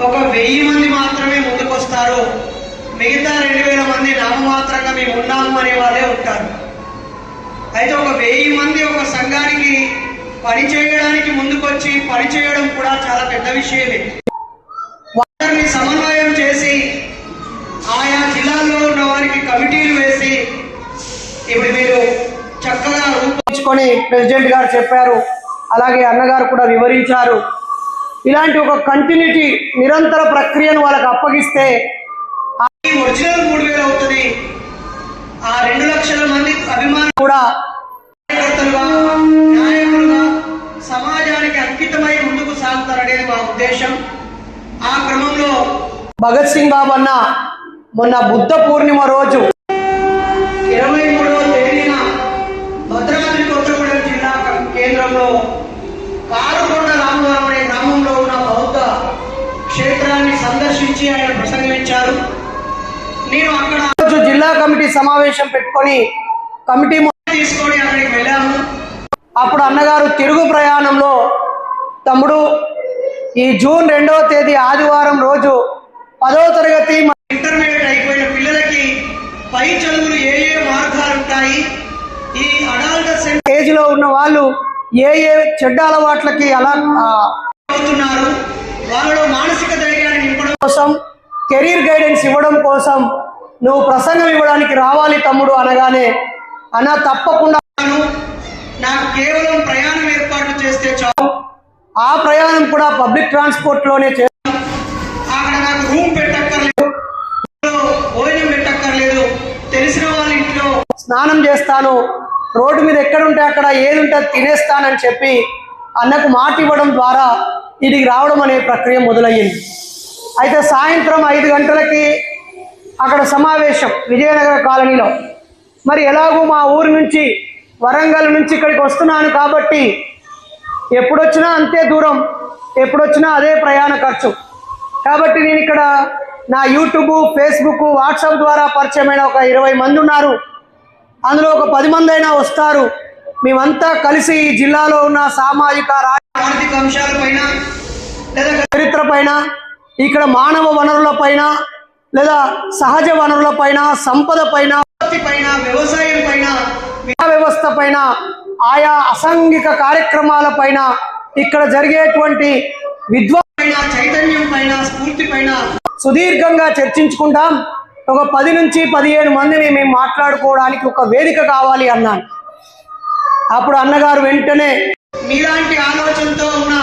ఒక 1000 మంది మాత్రమే ముందుకొస్తారు. మిగతా 2000 మంది నామమాత్రంగా మేము ఉన్నాము అనే వాళ్ళే ఉంటారు. అయితే ఒక 1000 మంది ఒక సంఘానికి పనిచేయడానికి ముందుకొచ్చి పనిచేయడం కూడా చాలా పెద్ద విషయమే. వారిని సమన్వయం చేసి ఆయా జిల్లాల్లో ఉన్న వారికి కమిటీలు వేసి ఇప్పుడు మీరు చక్కగా రూపొందించుకొని ప్రెసిడెంట్ గారు చెప్పారు, అలాగే అన్నగారు కూడా వివరించారు. ఇలాంటి ఒక కంటిన్యూటీ నిరంతర ప్రక్రియను వాళ్ళకి అప్పగిస్తే ఒరిజినల్ 3000 అవుతుంది. ఆ 2 లక్షల మంది అభిమానులు కూడా కార్యకర్తలుగా నాయకులుగా సమాజానికి అంకితమై ముందుకు సాగుతారనేది మా ఉద్దేశం. ఆ క్రమంలో భగత్ సింగ్ బాబు అన్న మొన్న బుద్ధ పూర్ణిమ రోజు 23వ తేదీన భద్రాద్రి కొత్తగూడెం జిల్లా కేంద్రంలో కారుకొండ రామవరం అనే గ్రామంలో ఉన్న బౌద్ధ క్షేత్రాన్ని సందర్శించి ఆయన ప్రసంగించారు. నేను అక్కడ జిల్లా కమిటీ సమావేశం పెట్టుకొని కమిటీ తీసుకొని అక్కడికి వెళ్ళాము. అప్పుడు అన్నగారు తిరుగు ప్రయాణంలో, తమ్ముడు ఈ జూన్ 2వ తేదీ ఆదివారం రోజు 10వ తరగతి ఇంటర్మీడియట్ అయిపోయిన పిల్లలకి పై చదువులు ఏ మార్గాలు ఉంటాయి, ఈ అడల్ట్ ఏజ్ లో ఉన్న వాళ్ళు ఏ చెడ్డ అలవాట్లకి అలా అవుతున్నారు, వాళ్ళలో మానసిక ధైర్యాన్ని నింపడం కోసం, కెరీర్ గైడెన్స్ ఇవ్వడం కోసం నువ్వు ప్రసంగం ఇవ్వడానికి రావాలి తమ్ముడు అనగానే, అన్న తప్పకుండా నాకు కేవలం ప్రయాణం ఏర్పాట్లు చేస్తే చాలు, ఆ ప్రయాణం కూడా పబ్లిక్ ట్రాన్స్పోర్ట్ లోనే చేస్తాను, అక్కడ నాకు రూమ్ పెట్టక్కర్లేదు, భోజనం పెట్టక్కర్లేదు, తెలిసిన వాళ్ళ ఇంట్లో స్నానం చేస్తాను, రోడ్డు మీద ఎక్కడుంటే అక్కడ ఏది ఉంటే తినేస్తానని చెప్పి అన్నకు మాట ఇవ్వడం ద్వారా ఇదికి రావడం అనే ప్రక్రియ మొదలయ్యింది. అయితే సాయంత్రం 5 గంటలకి అక్కడ సమావేశం విజయనగర కాలనీలో. మరి ఎలాగూ మా ఊరు నుంచి వరంగల్ నుంచి ఇక్కడికి వస్తున్నాను కాబట్టి ఎప్పుడొచ్చినా అంతే దూరం, ఎప్పుడొచ్చినా అదే ప్రయాణ ఖర్చు. కాబట్టి నేను ఇక్కడ నా యూట్యూబ్, ఫేస్బుక్, వాట్సాప్ ద్వారా పరిచయమైన ఒక 20 మంది ఉన్నారు. అందులో ఒక 10 మంది అయినా వస్తారు. మేమంతా కలిసి ఈ జిల్లాలో ఉన్న సామాజిక ఆర్థిక అంశాలపైన లేదా చరిత్ర పైన, ఇక్కడ మానవ వనరుల పైన లేదా సహజ వనరుల పైన, సంపద పైన, వ్యవసాయం పైన, వ్యవస్థ పైన, ఆయా అసాంఘిక కార్యక్రమాల పైన, ఇక్కడ జరిగేటువంటి విద్వాన్ చైతన్యం పైన, స్ఫూర్తి పైన సుదీర్ఘంగా చర్చించుకుంటాం. ఒక 10 నుంచి 15 మందిని మేము మాట్లాడుకోవడానికి ఒక వేదిక కావాలి అన్నాను. అప్పుడు అన్నగారు వెంటనే మీలాంటి ఆలోచనతో ఉన్న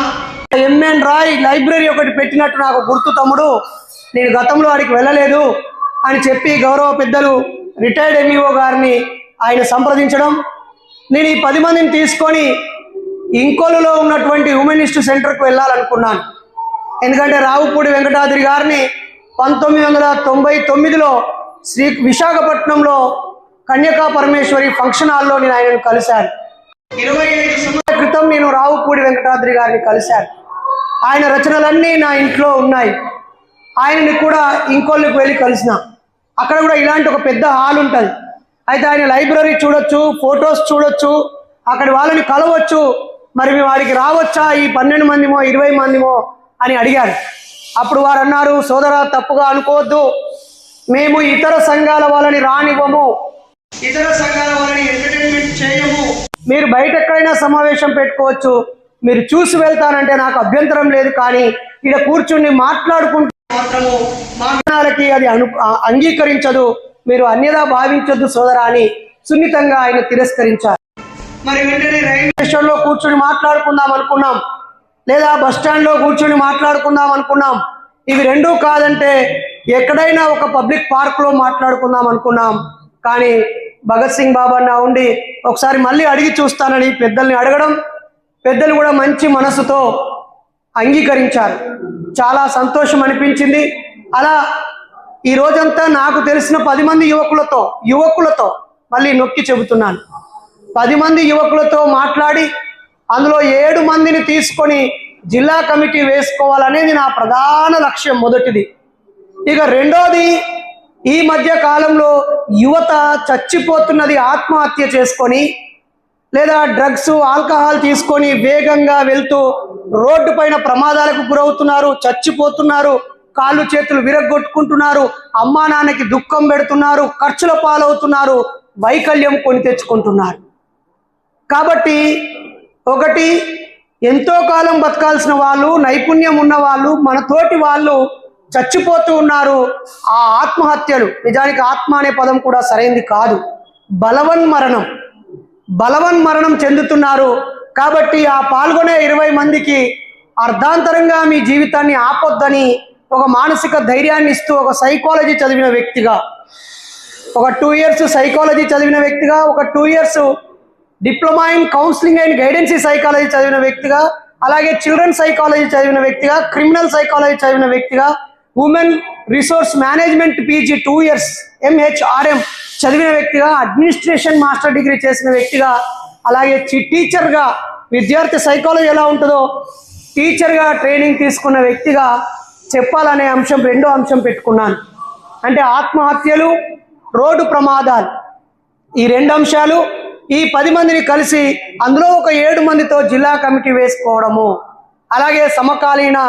ఎంఎన్ రాయ్ లైబ్రరీ ఒకటి పెట్టినట్టు నాకు గుర్తు తమ్ముడు, నేను గతంలో వాడికి వెళ్ళలేదు అని చెప్పి గౌరవ పెద్దలు రిటైర్డ్ ఎంఈఓ గారిని ఆయన సంప్రదించడం, నేను ఈ 10 మందిని తీసుకొని ఇంకోలులో ఉన్నటువంటి హ్యూమనిస్ట్ సెంటర్కు వెళ్ళాలనుకున్నాను. ఎందుకంటే రావుపూడి వెంకటాద్రి గారిని 1999లో విశాఖపట్నంలో కన్యకా పరమేశ్వరి ఫంక్షన్ హాల్లో నేను ఆయనను కలిశాను. 25 సంవత్సరాల క్రితం నేను రావుపూడి వెంకటాద్రి గారిని కలిశాను. ఆయన రచనలన్నీ నా ఇంట్లో ఉన్నాయి. ఆయనని కూడా ఇంకోళ్ళకి వెళ్ళి కలిసిన, అక్కడ కూడా ఇలాంటి ఒక పెద్ద హాల్ ఉంటుంది. అయితే ఆయన లైబ్రరీ చూడొచ్చు, ఫొటోస్ చూడొచ్చు, అక్కడి వాళ్ళని కలవచ్చు. మరి మేము వాడికి రావచ్చా ఈ 12 మందిమో 20 మందిమో అని అడిగారు. అప్పుడు వారు అన్నారు, సోదరా తప్పుగా అనుకోవద్దు, మేము ఇతర సంఘాల వాళ్ళని రానివ్వము, ఇతర సంఘాల వాళ్ళని ఎంటర్టైన్మెంట్ చేయము, మీరు బయట ఎక్కడైనా సమావేశం పెట్టుకోవచ్చు, మీరు చూసి వెళ్తానంటే నాకు అభ్యంతరం లేదు, కానీ ఇక్కడ కూర్చుని మాట్లాడుకుంటూ మాత్రము మా విధానాలకి అది అంగీకరించదు, మీరు అన్యదా భావించొద్దు సోదరా అని సున్నితంగా ఆయన తిరస్కరించారు. మరి వెంటనే రైల్వే స్టేషన్లో కూర్చుని మాట్లాడుకుందాం అనుకున్నాం, లేదా బస్ స్టాండ్లో కూర్చొని మాట్లాడుకుందాం అనుకున్నాం. ఇవి రెండూ కాదంటే ఎక్కడైనా ఒక పబ్లిక్ పార్క్లో మాట్లాడుకుందాం అనుకున్నాం. కానీ భగత్ సింగ్ బాబు అన్న ఉండి ఒకసారి మళ్ళీ అడిగి చూస్తానని పెద్దల్ని అడగడం, పెద్దలు కూడా మంచి మనసుతో అంగీకరించారు. చాలా సంతోషం అనిపించింది. అలా ఈ రోజంతా నాకు తెలిసిన 10 మంది యువకులతో మళ్ళీ నొక్కి చెబుతున్నాను, 10 మంది యువకులతో మాట్లాడి అందులో 7 మందిని తీసుకొని జిల్లా కమిటీ వేసుకోవాలనేది నా ప్రధాన లక్ష్యం మొదటిది. ఇక రెండోది, ఈ మధ్య కాలంలో యువత చచ్చిపోతున్నది ఆత్మహత్య చేసుకొని. లేదా డ్రగ్స్ ఆల్కహాల్ తీసుకొని వేగంగా వెళ్తూ రోడ్డు పైన ప్రమాదాలకు గురవుతున్నారు, చచ్చిపోతున్నారు, కాళ్ళు చేతులు విరగ్గొట్టుకుంటున్నారు, అమ్మా నాన్నకి దుఃఖం పెడుతున్నారు, ఖర్చుల పాలవుతున్నారు, వైకల్యం కొని తెచ్చుకుంటున్నారు. కాబట్టి ఒకటి, ఎంతో కాలం బతకాల్సిన వాళ్ళు, నైపుణ్యం ఉన్న వాళ్ళు, మనతోటి వాళ్ళు చచ్చిపోతూ ఉన్నారు. ఆ ఆత్మహత్యలు, నిజానికి ఆత్మ అనే పదం కూడా సరైనది కాదు, బలవన్మరణం చెందుతున్నారు. కాబట్టి ఆ పాల్గొనే 20 మందికి అర్ధాంతరంగా మీ జీవితాన్ని ఆపొద్దని ఒక మానసిక ధైర్యాన్ని ఇస్తూ, ఒక సైకాలజీ చదివిన వ్యక్తిగా, ఒక 2 years సైకాలజీ చదివిన వ్యక్తిగా, ఒక 2 years diploma in counselling and గైడెన్సీ psychology చదివిన వ్యక్తిగా, అలాగే చిల్డ్రన్ సైకాలజీ చదివిన వ్యక్తిగా, క్రిమినల్ సైకాలజీ చదివిన వ్యక్తిగా, women resource management PG 2 years MHRM చదివిన వ్యక్తిగా, అడ్మినిస్ట్రేషన్ మాస్టర్ డిగ్రీ చేసిన వ్యక్తిగా, అలాగే టీచర్గా, విద్యార్థి సైకాలజీ ఎలా ఉంటుందో టీచర్గా ట్రైనింగ్ తీసుకున్న వ్యక్తిగా చెప్పాలనే అంశం, రెండో అంశం పెట్టుకున్నాను. అంటే ఆత్మహత్యలు, రోడ్డు ప్రమాదాలు, ఈ 2 అంశాలు, ఈ 10 మందిని కలిసి అందులో ఒక 7 మందితో జిల్లా కమిటీ వేసుకోవడము, అలాగే సమకాలీన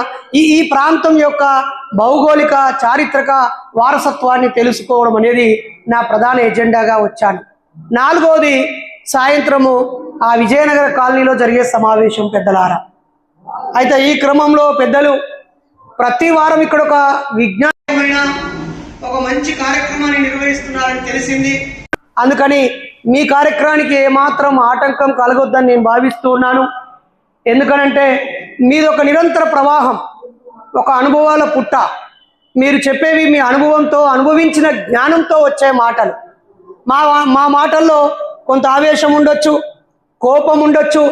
ఈ ప్రాంతం యొక్క భౌగోళిక చారిత్రక వారసత్వాన్ని తెలుసుకోవడం అనేది నా ప్రధాన ఎజెండాగా వచ్చాను. 4వది, సాయంత్రము ఆ విజయనగర కాలనీలో జరిగే సమావేశం పెద్దలారా. అయితే ఈ క్రమంలో పెద్దలు ప్రతి వారం ఇక్కడ ఒక విజ్ఞానమైన ఒక మంచి కార్యక్రమాన్ని నిర్వహిస్తున్నారని తెలిసింది. అందుకని మీ కార్యక్రమానికి ఏమాత్రం ఆటంకం కలగొద్దని నేను భావిస్తూ ఉన్నాను. ఎందుకనంటే మీది ఒక నిరంతర ప్రవాహం, ఒక అనుభవాల పుట్ట. మీరు చెప్పేవి మీ అనుభవంతో, అనుభవించిన జ్ఞానంతో వచ్చే మాటలు. మా మాటల్లో కొంత ఆవేశం ఉండొచ్చు, కోపం ఉండొచ్చు,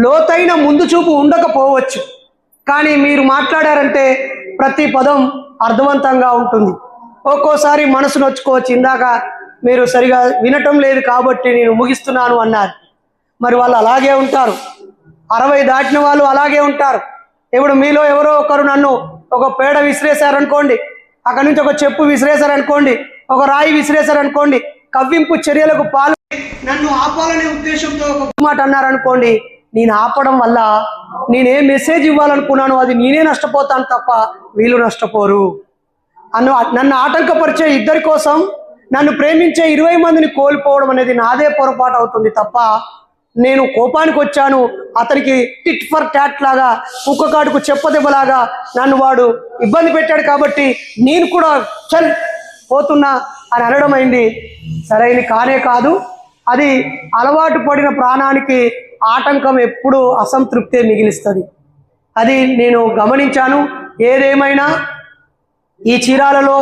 లోతైన ముందు చూపు ఉండకపోవచ్చు. కానీ మీరు మాట్లాడారంటే ప్రతి పదం అర్థవంతంగా ఉంటుంది. ఒక్కోసారి మనసు నొచ్చుకోవచ్చు. ఇందాక మీరు సరిగా వినటం లేదు కాబట్టి నేను ముగిస్తున్నాను అన్నారు. మరి వాళ్ళు అలాగే ఉంటారు, 60 దాటిన వాళ్ళు అలాగే ఉంటారు. ఇప్పుడు మీలో ఎవరో ఒకరు నన్ను ఒక పేడ విసిరేశారనుకోండి, అక్కడి నుంచి ఒక చెప్పు విసిరేశారనుకోండి, ఒక రాయి విసిరేశారనుకోండి, కవ్వింపు చర్యలకు నన్ను ఆపాలనే ఉద్దేశంతో ఒక మాట అన్నారనుకోండి, నేను ఆపడం వల్ల నేనే మెసేజ్ ఇవ్వాలనుకున్నాను అది నేనే నష్టపోతాను తప్ప వీళ్ళు నష్టపోరు. నన్ను ఆటంకపరిచే ఇద్దరి కోసం నన్ను ప్రేమించే 20 మందిని కోల్పోవడం అనేది నాదే పొరపాటు అవుతుంది తప్ప, నేను కోపానికి వచ్చాను, అతనికి టిట్ ఫర్ టాట్ లాగా, కుక్కకాడుకు చెప్పదెబ్బలాగా నన్ను వాడు ఇబ్బంది పెట్టాడు కాబట్టి నేను కూడా చల్ పోతున్నా అని అనడం అయింది సరైన కానే కాదు. అది అలవాటు పడిన ప్రాణానికి ఆటంకం ఎప్పుడూ అసంతృప్తే మిగిలిస్తుంది. అది నేను గమనించాను. ఏదేమైనా ఈ చీరాలలో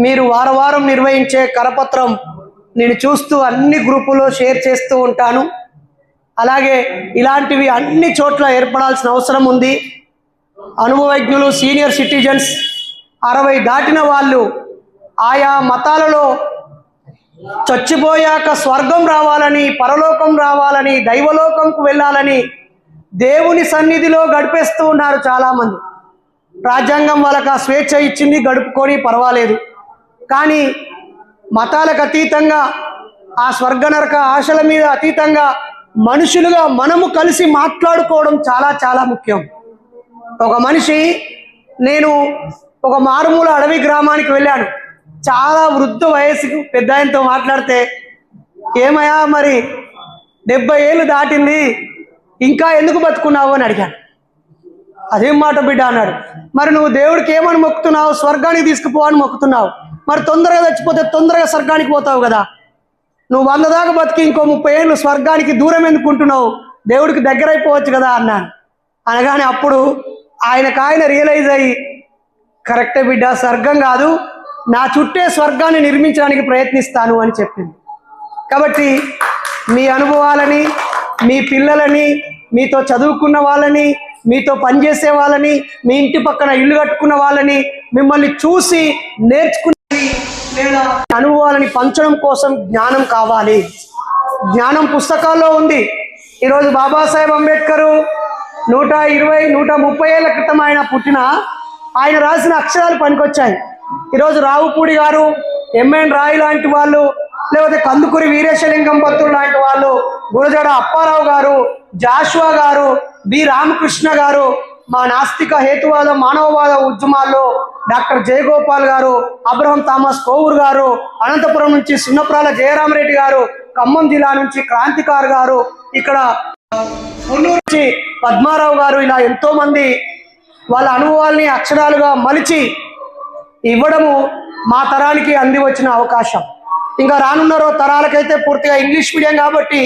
మీరు వారం నిర్వహించే కరపత్రం నేను చూస్తూ అన్ని గ్రూపుల్లో షేర్ చేస్తూ ఉంటాను. అలాగే ఇలాంటివి అన్ని చోట్ల ఏర్పడాల్సిన అవసరం ఉంది. అనుభవజ్ఞులు, సీనియర్ సిటిజన్స్, 60 దాటిన వాళ్ళు, ఆయా మతాలలో చచ్చిపోయాక స్వర్గం రావాలని, పరలోకం రావాలని, దైవలోకంకు వెళ్ళాలని దేవుని సన్నిధిలో గడిపేస్తూ ఉన్నారు చాలామంది. రాజ్యాంగం వాళ్ళకి ఆ స్వేచ్ఛ ఇచ్చింది, గడుపుకొని పర్వాలేదు. కానీ మతాలకు అతీతంగా, ఆ స్వర్గ నరక ఆశల మీద అతీతంగా మనుషులుగా మనము కలిసి మాట్లాడుకోవడం చాలా చాలా ముఖ్యం. ఒక మనిషి, నేను ఒక మారుమూల అడవి గ్రామానికి వెళ్ళాను. చాలా వృద్ధ వయసుకు పెద్ద ఆయనతో మాట్లాడితే, ఏమయ్యా మరి 70 ఏళ్ళు దాటింది ఇంకా ఎందుకు బతుకున్నావు అని అడిగాను. అదేం మాట బిడ్డ అన్నాడు. మరి నువ్వు దేవుడికి ఏమని మొక్కుతున్నావు? స్వర్గానికి తీసుకుపోవని మొక్కుతున్నావు. మరి తొందరగా చచ్చిపోతే తొందరగా స్వర్గానికి పోతావు కదా. నువ్వు 100 దాకా బతికి ఇంకో 30 ఏళ్ళు స్వర్గానికి దూరం ఎందుకుంటున్నావు? దేవుడికి దగ్గర అయిపోవచ్చు కదా అన్నాను. అనగానే అప్పుడు ఆయన రియలైజ్ అయ్యి, కరెక్టే బిడ్డ, స్వర్గం కాదు, నా చుట్టే స్వర్గాన్ని నిర్మించడానికి ప్రయత్నిస్తాను అని చెప్పింది. కాబట్టి మీ అనుభవాలని, మీ పిల్లలని, మీతో చదువుకున్న వాళ్ళని, మీతో పనిచేసే వాళ్ళని, మీ ఇంటి పక్కన ఇల్లు కట్టుకున్న వాళ్ళని, మిమ్మల్ని చూసి నేర్చుకుని లేదా అనుభవాలని పంచడం కోసం జ్ఞానం కావాలి. జ్ఞానం పుస్తకాల్లో ఉంది. ఈరోజు బాబాసాహెబ్ అంబేద్కర్ 120-130 ఏళ్ల క్రితం ఆయన పుట్టిన, ఆయన రాసిన అక్షరాలు పనికొచ్చాయి. ఈరోజు రావుపూడి గారు, ఎంఎన్ రాయ్ లాంటి వాళ్ళు లేకపోతే కందుకూరి వీరేశలింగం పంతులు లాంటి వాళ్ళు, గురజాడ అప్పారావు గారు, జాషువా గారు, బి రామకృష్ణ గారు, మా నాస్తిక హేతువాద మానవవాద ఉద్యమాల్లో డాక్టర్ జయగోపాల్ గారు, అబ్రహం థామస్ కోవూర్ గారు, అనంతపురం నుంచి సున్నప్రాల జయరామరెడ్డి గారు, ఖమ్మం జిల్లా నుంచి క్రాంతికార్ గారు, ఇక్కడ పున్నూరు నుంచి పద్మారావు గారు, ఇలా ఎంతో మంది వాళ్ళ అనుభవాల్ని అక్షరాలుగా మలిచి ఇవ్వడము మా తరానికి అంది వచ్చిన అవకాశం. ఇంకా రానున్న తరాలకైతే పూర్తిగా ఇంగ్లీష్ మీడియం కాబట్టి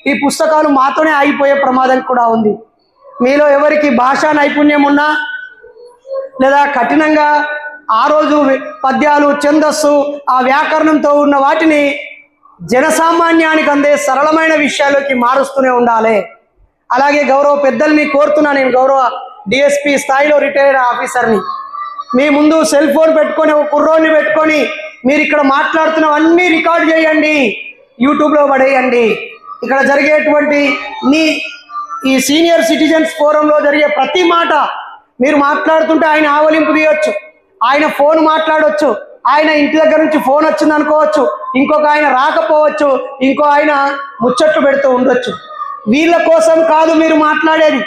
ఈ పుస్తకాలు మాతోనే ఆగిపోయే ప్రమాదం కూడా ఉంది. మీలో ఎవరికి భాషా నైపుణ్యం ఉన్నా లేదా కఠినంగా ఆ రోజు పద్యాలు, ఛందస్సు, ఆ వ్యాకరణంతో ఉన్న వాటిని జనసామాన్యానికి అందే సరళమైన విషయాల్లోకి మారుస్తూనే ఉండాలి. అలాగే గౌరవ పెద్దల్ని కోరుతున్నా, నేను గౌరవ డిఎస్పి స్థాయిలో రిటైర్డ్ ఆఫీసర్ని, మీ ముందు సెల్ ఫోన్ పెట్టుకొని ఒక కుర్రోని పెట్టుకొని మీరు ఇక్కడ మాట్లాడుతున్నవన్నీ రికార్డ్ చేయండి, యూట్యూబ్లో పడేయండి. ఇక్కడ జరిగేటువంటి ఈ సీనియర్ సిటిజన్స్ ఫోరంలో జరిగే ప్రతి మాట మీరు మాట్లాడుతుంటే ఆయన ఆవలింపు తీయొచ్చు, ఆయన ఫోన్ మాట్లాడవచ్చు, ఆయన ఇంటి దగ్గర నుంచి ఫోన్ వచ్చింది అనుకోవచ్చు, ఇంకొక ఆయన రాకపోవచ్చు, ఇంకో ఆయన ముచ్చట్లు పెడుతూ ఉండొచ్చు. వీళ్ళ కోసం కాదు మీరు మాట్లాడేది.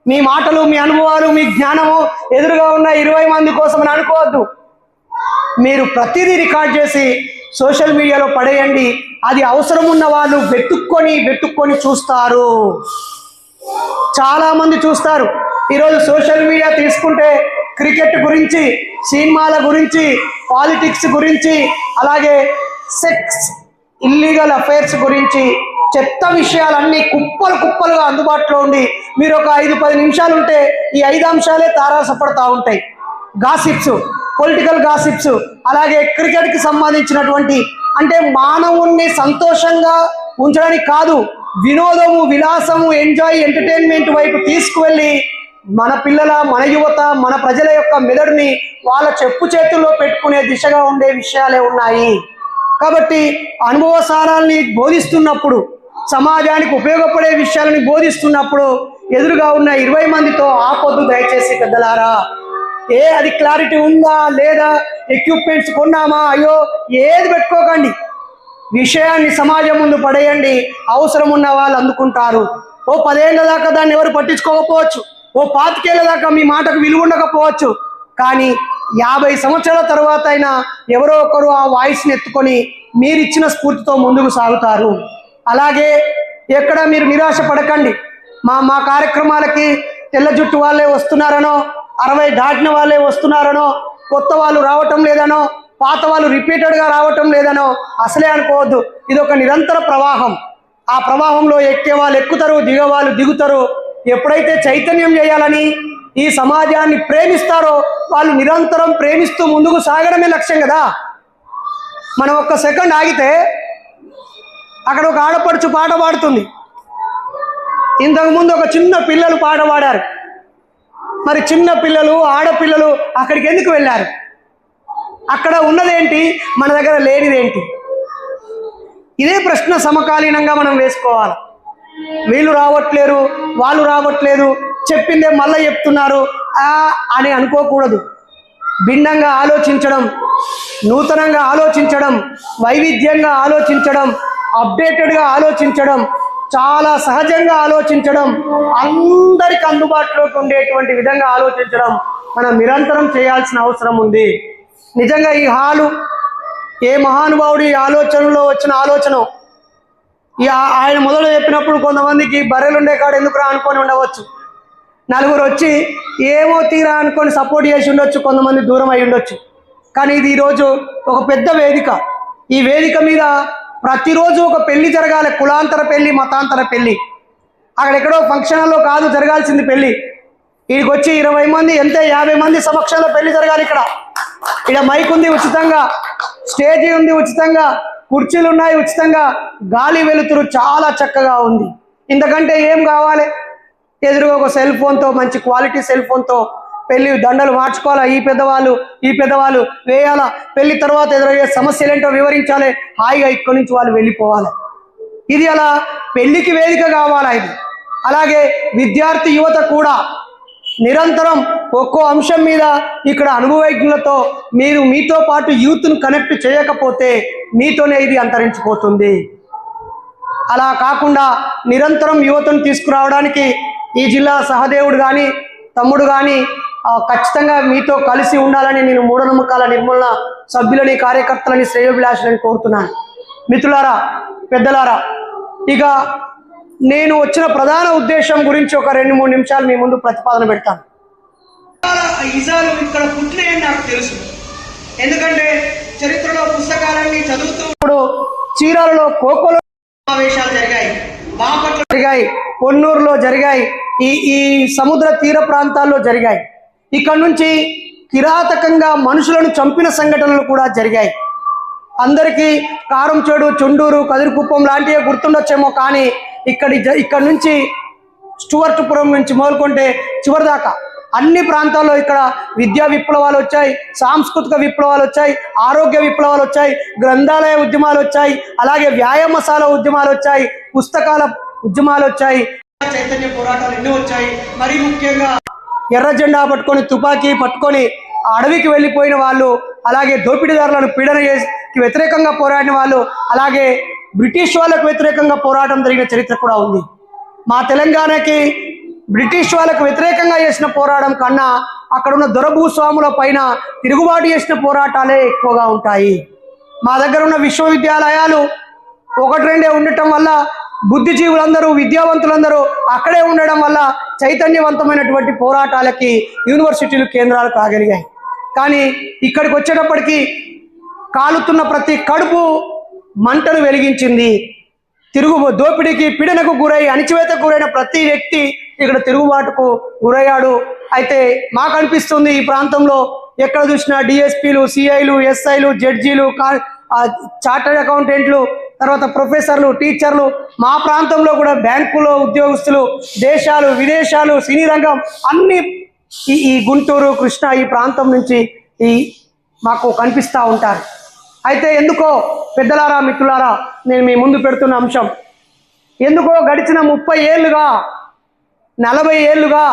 మీ మాటలు, మీ అనుభవాలు, మీ జ్ఞానము ఎదురుగా ఉన్న 20 మంది కోసం అని అనుకోవద్దు. మీరు ప్రతిదీ రికార్డ్ చేసి సోషల్ మీడియాలో పడేయండి. అది అవసరం ఉన్న వాళ్ళు వెతుక్కొని చూస్తారు, చాలా మంది చూస్తారు. ఈరోజు సోషల్ మీడియా తీసుకుంటే క్రికెట్ గురించి, సినిమాల గురించి, పాలిటిక్స్ గురించి, అలాగే సెక్స్, ఇల్లీగల్ అఫైర్స్ గురించి చెత్త విషయాలన్నీ కుప్పలుగా అందుబాటులో ఉండి మీరు ఒక 5-10 నిమిషాలు ఉంటే ఈ 5 అంశాలే తారాసపడతా ఉంటాయి. గాసిప్స్, పొలిటికల్ గాసిప్స్, అలాగే క్రికెట్కి సంబంధించినటువంటి, అంటే మానవుణ్ణి సంతోషంగా ఉంచడానికి కాదు, వినోదము, విలాసము, ఎంటర్టైన్మెంట్ వైపు తీసుకువెళ్ళి మన పిల్లల, మన యువత, మన ప్రజల యొక్క మెదడుని వాళ్ళ చెప్పు చేతుల్లో పెట్టుకునే దిశగా ఉండే విషయాలే ఉన్నాయి. కాబట్టి అనుభవ సారాల్ని బోధిస్తున్నప్పుడు, సమాజానికి ఉపయోగపడే విషయాలని బోధిస్తున్నప్పుడు ఎదురుగా ఉన్న 20 మందితో ఆపొద్దు దయచేసి పెద్దలారా. అది క్లారిటీ ఉందా లేదా, ఎక్విప్మెంట్స్ కొన్నామా, అయ్యో ఏది పెట్టుకోకండి. విషయాన్ని సమాజం ముందు పడేయండి, అవసరం ఉన్న వాళ్ళు అందుకుంటారు. ఓ 10 ఏళ్ల దాకా దాన్ని ఎవరు పట్టించుకోకపోవచ్చు, ఓ 25 ఏళ్ల దాకా మీ మాటకు విలువ ఉండకపోవచ్చు, కానీ 50 సంవత్సరాల తర్వాత అయినా ఎవరో ఒకరు ఆ వాయిస్ని ఎత్తుకొని మీరిచ్చిన స్ఫూర్తితో ముందుకు సాగుతారు. అలాగే ఎక్కడ మీరు నిరాశ పడకండి. మా కార్యక్రమాలకి తెల్ల జుట్టు వాళ్ళే వస్తున్నారనో, 60 దాటిన వాళ్ళే వస్తున్నారనో, కొత్త వాళ్ళు రావటం లేదనో, పాత వాళ్ళు రిపీటెడ్గా రావటం లేదనో అసలే అనుకోవద్దు. ఇది ఒక నిరంతర ప్రవాహం. ఆ ప్రవాహంలో ఎక్కే వాళ్ళు ఎక్కుతారు, దిగే వాళ్ళు దిగుతారు. ఎప్పుడైతే చైతన్యం చేయాలని ఈ సమాజాన్ని ప్రేమిస్తారో వాళ్ళు నిరంతరం ప్రేమిస్తూ ముందుకు సాగడమే లక్ష్యం కదా. మనం ఒక్క సెకండ్ ఆగితే అక్కడ ఒక ఆడపడుచు పాట పాడుతుంది. ఇంతకుముందు ఒక చిన్న పిల్లలు పాట పాడారు. మరి చిన్న పిల్లలు, ఆడపిల్లలు అక్కడికి ఎందుకు వెళ్ళారు? అక్కడ ఉన్నదేంటి, మన దగ్గర లేనిదేంటి? ఇదే ప్రశ్న సమకాలీనంగా మనం వేసుకోవాలి. వీళ్ళు రావట్లేరు, వాళ్ళు రావట్లేదు, చెప్పిందే మళ్ళీ చెప్తున్నారు అని అనుకోకూడదు. భిన్నంగా ఆలోచించడం, నూతనంగా ఆలోచించడం, వైవిధ్యంగా ఆలోచించడం, అప్డేటెడ్గా ఆలోచించడం, చాలా సహజంగా ఆలోచించడం, అందరికి అందుబాటులోకి ఉండేటువంటి విధంగా ఆలోచించడం మనం నిరంతరం చేయాల్సిన అవసరం ఉంది. నిజంగా ఈ హాలు ఏ మహానుభావుడి ఆలోచనలో వచ్చిన ఆలోచన, ఆయన మొదలు చెప్పినప్పుడు కొంతమందికి బర్రెలు ఉండే కాడ ఎందుకు రా అనుకొని ఉండవచ్చు, నలుగురు వచ్చి ఏమో తీరా అనుకొని సపోర్ట్ చేసి ఉండొచ్చు, కొంతమంది దూరం అయి ఉండొచ్చు. కానీ ఇది ఈరోజు ఒక పెద్ద వేదిక. ఈ వేదిక మీద ప్రతిరోజు ఒక పెళ్లి జరగాలి, కులాంతర పెళ్లి, మతాంతర పెళ్లి. అక్కడెక్కడో ఫంక్షన్ హాల్లో కాదు జరగాల్సింది పెళ్లి. వీడికి వచ్చి 20 మంది, ఎంత 50 మంది సమక్షంలో పెళ్లి జరగాలి. ఇక్కడ మైక్ ఉంది ఉచితంగా, స్టేజీ ఉంది ఉచితంగా, కుర్చీలు ఉన్నాయి ఉచితంగా, గాలి వెలుతురు చాలా చక్కగా ఉంది. ఇంతకంటే ఏం కావాలి? ఎదురుగా ఒక సెల్ ఫోన్తో, మంచి క్వాలిటీ సెల్ ఫోన్తో పెళ్లి దండలు మార్చుకోవాలా, ఈ పెద్దవాళ్ళు వేయాలా, పెళ్లి తర్వాత ఎదురయ్యే సమస్యలు ఏంటో వివరించాలి, హాయిగా ఇక్కడి నుంచి వాళ్ళు వెళ్ళిపోవాలి. ఇది అలా పెళ్లికి వేదిక కావాలా ఇది. అలాగే విద్యార్థి యువత కూడా నిరంతరం ఒక్కో అంశం మీద ఇక్కడ అనుభవజ్ఞులతో మీరు మీతో పాటు యూత్ను కనెక్ట్ చేయకపోతే మీతోనే ఇది అంతరించిపోతుంది. అలా కాకుండా నిరంతరం యువతను తీసుకురావడానికి ఈ జిల్లా సహదేవుడు కానీ తమ్ముడు కానీ ఖచ్చితంగా మీతో కలిసి ఉండాలని నేను మూఢనమ్మకాల నిర్మూలన సభ్యులని కార్యకర్తలని శ్రేయోభిలాషులని కోరుతున్నాను. మిత్రులారా, పెద్దలారా, ఇక నేను వచ్చిన ప్రధాన ఉద్దేశం గురించి ఒక 2-3 నిమిషాలు మీ ముందు ప్రతిపాదన పెడతాను. ఇజాలు ఇక్కడ పుట్టినాయని నాకు తెలుసు, ఎందుకంటే చరిత్రలో పుస్తకాలన్నీ చదువుతూ చీరాలలో కోకోలో సమావేశాలు జరిగాయి, బాపట్ల జరిగాయి, పొన్నూరులో జరిగాయి, ఈ సముద్ర తీర ప్రాంతాల్లో జరిగాయి. ఇక్కడ నుంచి కిరాతకంగా మనుషులను చంపిన సంఘటనలు కూడా జరిగాయి. అందరికీ కారంచేడు, చుండూరు, కదిరికుప్పం లాంటివి గుర్తుండొచ్చేమో, కానీ ఇక్కడ నుంచి స్టూవర్ట్పురం నుంచి మొదలుకుంటే చివరి దాకా అన్ని ప్రాంతాల్లో ఇక్కడ విద్యా విప్లవాలు వచ్చాయి, సాంస్కృతిక విప్లవాలు వచ్చాయి, ఆరోగ్య విప్లవాలు వచ్చాయి, గ్రంథాలయ ఉద్యమాలు వచ్చాయి, అలాగే వ్యాయామశాల ఉద్యమాలు వచ్చాయి, పుస్తకాల ఉద్యమాలు వచ్చాయి, చైతన్య పోరాటాలు ఎన్నో వచ్చాయి. మరి ముఖ్యంగా ఎర్ర జెండా పట్టుకొని తుపాకీ పట్టుకొని అడవికి వెళ్ళిపోయిన వాళ్ళు, అలాగే దోపిడీదారులను పీడన చేసి వ్యతిరేకంగా పోరాడిన వాళ్ళు, అలాగే బ్రిటిష్ వాళ్ళకు వ్యతిరేకంగా పోరాటం జరిగిన చరిత్ర కూడా ఉంది. మా తెలంగాణకి బ్రిటిష్ వాళ్ళకు వ్యతిరేకంగా చేసిన పోరాటం కన్నా అక్కడున్న దొరభూస్వాముల పైన తిరుగుబాటు చేసిన పోరాటాలే ఎక్కువగా ఉంటాయి. మా దగ్గర ఉన్న విశ్వవిద్యాలయాలు 1-2 ఉండటం వల్ల బుద్ధిజీవులందరూ, విద్యావంతులందరూ అక్కడే ఉండడం వల్ల చైతన్యవంతమైనటువంటి పోరాటాలకి యూనివర్సిటీలు కేంద్రాలు కాగలిగాయి. కానీ ఇక్కడికి వచ్చేటప్పటికి కాలుతున్న ప్రతి కడుపు మంటను వెలిగించింది. దోపిడీకి, పీడనకు గురై అణిచివేతకు గురైన ప్రతి వ్యక్తి ఇక్కడ తిరుగుబాటుకు గురయ్యాడు. అయితే మాకు అనిపిస్తుంది ఈ ప్రాంతంలో ఎక్కడ చూసినా డిఎస్పీలు, సిఐలు, ఎస్ఐలు, జడ్జీలు, చార్టర్డ్ అకౌంటెంట్లు, తర్వాత ప్రొఫెసర్లు, టీచర్లు, మా ప్రాంతంలో కూడా బ్యాంకులో ఉద్యోగస్తులు, దేశాలు, విదేశాలు, సినీ రంగం అన్ని ఈ గుంటూరు, కృష్ణా ఈ ప్రాంతం నుంచి మాకు కనిపిస్తూ ఉంటారు. అయితే ఎందుకో పెద్దలారా, మిత్రులారా, నేను మీ ముందు పెడుతున్న అంశం ఎందుకో గడిచిన 30 ఏళ్ళుగా 40 ఏళ్ళుగా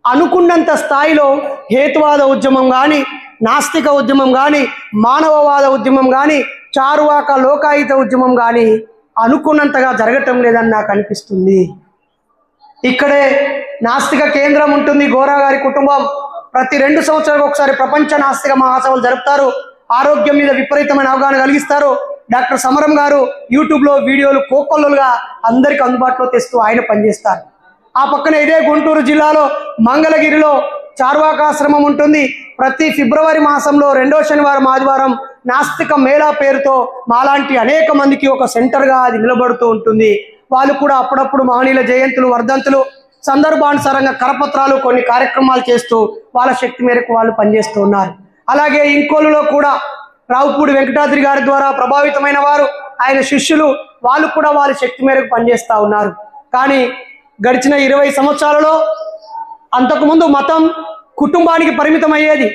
అనుకున్నంత స్థాయిలో హేతువాద ఉద్యమం కానీ, నాస్తిక ఉద్యమం కానీ, మానవవాద ఉద్యమం కానీ, చారువాక లోకాయుత ఉద్యమం కానీ అనుకున్నంతగా జరగటం లేదని నాకు అనిపిస్తుంది. ఇక్కడే నాస్తిక కేంద్రం ఉంటుంది. గోరా గారి కుటుంబం ప్రతి 2 సంవత్సరాలకు ఒకసారి ప్రపంచ నాస్తిక మహాసభలు జరుపుతారు. ఆరోగ్యం మీద విపరీతమైన అవగాహన కలిగిస్తారు. డాక్టర్ సమరం గారు యూట్యూబ్లో వీడియోలు కోకొల్లలుగా అందరికి అందుబాటులో తెస్తూ ఆయన పనిచేస్తారు. ఆ పక్కన ఇదే గుంటూరు జిల్లాలో మంగళగిరిలో చార్వాకాశ్రమం ఉంటుంది. ప్రతి ఫిబ్రవరి మాసంలో 2వ శనివారం, ఆదివారం నాస్తిక మేళా పేరుతో మాలాంటి అనేక మందికి ఒక సెంటర్గా అది నిలబడుతూ ఉంటుంది. వాళ్ళు కూడా అప్పుడప్పుడు మహనీయుల జయంతులు, వర్ధంతులు సందర్భానుసారంగా కరపత్రాలు, కొన్ని కార్యక్రమాలు చేస్తూ వాళ్ళ శక్తి మేరకు వాళ్ళు పనిచేస్తూ ఉన్నారు. అలాగే ఇంకోలులో కూడా రావుపూడి వెంకటాద్రి గారి ద్వారా ప్రభావితమైన వారు, ఆయన శిష్యులు, వాళ్ళు కూడా వాళ్ళ శక్తి మేరకు పనిచేస్తూ ఉన్నారు. కానీ గడిచిన 20 సంవత్సరాలలో అంతకుముందు మతం కుటుంబానికి పరిమితం అయ్యేది,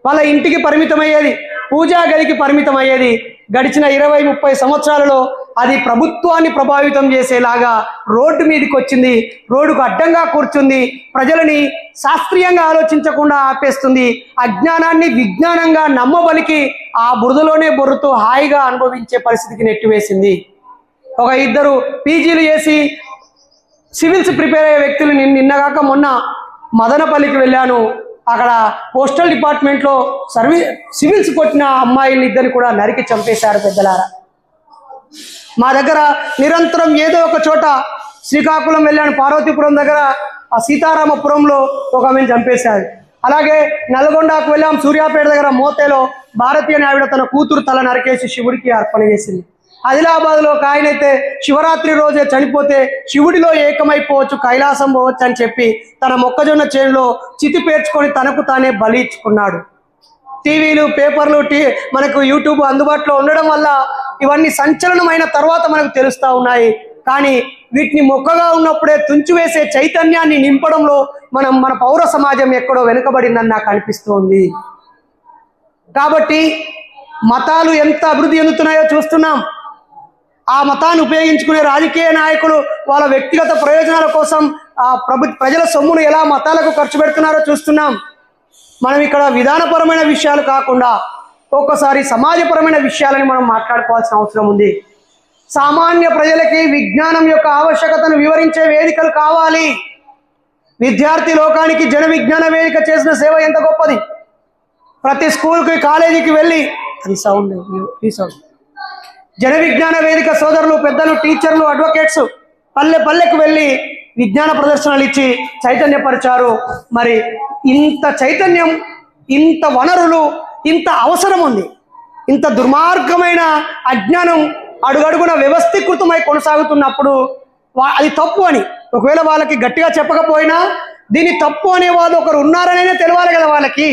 వాళ్ళ ఇంటికి పరిమితం అయ్యేది, పూజా గదికి పరిమితం అయ్యేది. గడిచిన 20-30 సంవత్సరాలలో అది ప్రభుత్వాన్ని ప్రభావితం చేసేలాగా రోడ్డు మీదకి వచ్చింది, రోడ్డుకు అడ్డంగా కూర్చుంది, ప్రజలని శాస్త్రీయంగా ఆలోచించకుండా ఆపేస్తుంది, అజ్ఞానాన్ని విజ్ఞానంగా నమ్మబలికి ఆ బురదలోనే బొర్రుతూ హాయిగా అనుభవించే పరిస్థితికి నెట్టివేసింది. ఒక 2 పీజీలు చేసి సివిల్స్ ప్రిపేర్ అయ్యే వ్యక్తులు నిన్నగాక మొన్న మదనపల్లికి వెళ్ళాను. అక్కడ పోస్టల్ డిపార్ట్మెంట్లో సివిల్స్ కొట్టిన అమ్మాయిలు 2 కూడా నరికి చంపేశారు. పెద్దలారా, మా దగ్గర నిరంతరం ఏదో ఒక చోట, శ్రీకాకుళం వెళ్ళాను, పార్వతీపురం దగ్గర సీతారామపురంలో ఒక ఆమెను చంపేశారు. అలాగే నల్గొండకు వెళ్ళాం, సూర్యాపేట దగ్గర మోతేలో భారతీయ ఆవిడ తన కూతురు తల నరికేసి శివుడికి అర్పణ చేసింది. ఆదిలాబాద్లో ఒక ఆయనైతే శివరాత్రి రోజే చనిపోతే శివుడిలో ఏకమైపోవచ్చు, కైలాసం పోవచ్చు అని చెప్పి తన మొక్కజొన్న చేనులో చితి పేర్చుకొని తనకు తానే బలి ఇచ్చుకున్నాడు. టీవీలు, పేపర్లు, మనకు యూట్యూబ్ అందుబాటులో ఉండడం వల్ల ఇవన్నీ సంచలనమైన తర్వాత మనకు తెలుస్తూ ఉన్నాయి. కానీ వీటిని మొక్కగా ఉన్నప్పుడే తుంచివేసే చైతన్యాన్ని నింపడంలో మన పౌర సమాజం ఎక్కడో వెనుకబడిందని నాకు అనిపిస్తోంది. కాబట్టి మతాలు ఎంత అభివృద్ధి చెందుతున్నాయో చూస్తున్నాం. ఆ మతాన్ని ఉపయోగించుకునే రాజకీయ నాయకులు వాళ్ళ వ్యక్తిగత ప్రయోజనాల కోసం ప్రజల సొమ్మును ఎలా మతాలకు ఖర్చు పెడుతున్నారో చూస్తున్నాం. మనం ఇక్కడ విధానపరమైన విషయాలు కాకుండా ఒక్కోసారి సమాజపరమైన విషయాలని మనం మాట్లాడుకోవాల్సిన అవసరం ఉంది. సామాన్య ప్రజలకి విజ్ఞానం యొక్క ఆవశ్యకతను వివరించే వేదికలు కావాలి. విద్యార్థి లోకానికి జన విజ్ఞాన వేదిక చేసిన సేవ ఎంత గొప్పది. ప్రతి స్కూల్కి కాలేజీకి వెళ్ళి జన విజ్ఞాన వేదిక సోదరులు, పెద్దలు, టీచర్లు, అడ్వకేట్స్ పల్లెకు వెళ్ళి విజ్ఞాన ప్రదర్శనలు ఇచ్చి చైతన్యపరిచారు. మరి ఇంత చైతన్యం, ఇంత వనరులు, ఇంత అవసరం ఉంది. ఇంత దుర్మార్గమైన అజ్ఞానం అడుగడుగున వ్యవస్థీకృతమై కొనసాగుతున్నప్పుడు అది తప్పు అని ఒకవేళ వాళ్ళకి గట్టిగా చెప్పకపోయినా దీన్ని తప్పు అనే వాళ్ళు ఒకరు ఉన్నారనే తెలవాలి కదా. వాళ్ళకి